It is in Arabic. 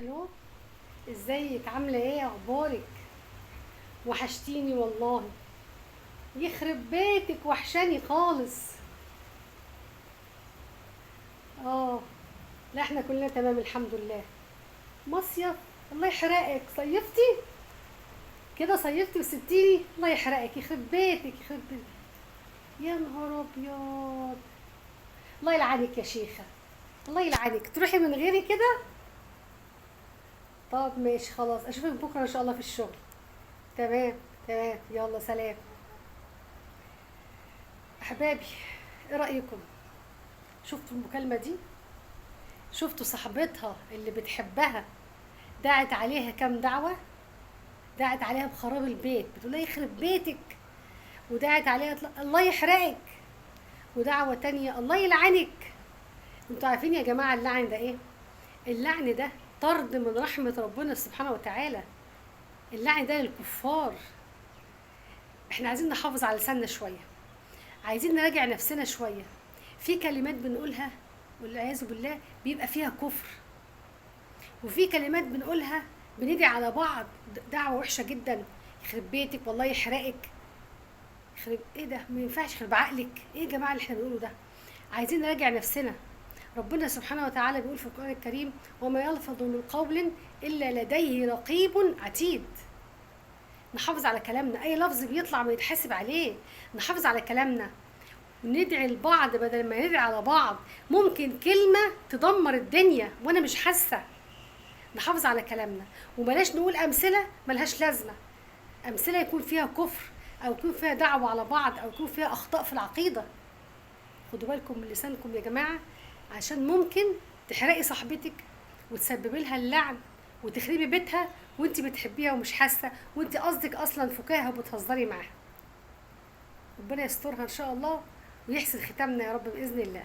الو، ازيك؟ عامله ايه؟ اخبارك؟ وحشتيني والله. يخرب بيتك، وحشاني خالص. اه. لا، احنا كلنا تمام الحمد لله. مصيف؟ الله يحرقك، صيفتي؟ كده صيفتي وسبتيني؟ الله يحرقك، يخرب بيتك يخرب بيتك. يا نهار ابيض. الله يلعنك يا شيخه. الله يلعنك، تروحي من غيري كده؟ طب ماشي خلاص، اشوفك بكره ان شاء الله في الشغل. تمام. تمام، يلا سلام. احبابي، ايه رايكم؟ شفتوا المكالمه دي؟ شفتوا صاحبتها اللي بتحبها دعت عليها كام دعوة؟ دعت عليها بخراب البيت، بتقول لها يخرب بيتك. ودعت عليها الله يحرقك. ودعوة تانية الله يلعنك. انتوا عارفين يا جماعة اللعن ده ايه؟ اللعن ده طرد من رحمة ربنا سبحانه وتعالى. اللعن ده للكفار. احنا عايزين نحافظ على لساننا شوية. عايزين نراجع نفسنا شوية. في كلمات بنقولها والعياذ بالله بيبقى فيها كفر. وفي كلمات بنقولها بندعي على بعض دعوة وحشة جدا. يخرب بيتك، والله يحرقك. يخرب ايه ده؟ ما ينفعش، يخرب عقلك. ايه يا جماعة اللي احنا بنقوله ده؟ عايزين نراجع نفسنا. ربنا سبحانه وتعالى بيقول في القرآن الكريم: وما يلفظ من قول إلا لديه رقيب عتيد. نحافظ على كلامنا، أي لفظ بيطلع بيتحاسب عليه. نحافظ على كلامنا وندعي لبعض بدل ما ندعي على بعض. ممكن كلمة تدمر الدنيا وأنا مش حاسة. نحافظ على كلامنا وبلاش نقول امثله ملهاش لازمه. امثله يكون فيها كفر، او يكون فيها دعوه على بعض، او يكون فيها اخطاء في العقيده. خدوا بالكم من لسانكم يا جماعه، عشان ممكن تحرقي صاحبتك وتسببي لها اللعن وتخربي بيتها وانت بتحبيها ومش حاسه، وانت قصدك اصلا فكاهه وبتهزري معاها. ربنا يسترها ان شاء الله ويحسن ختامنا يا رب باذن الله.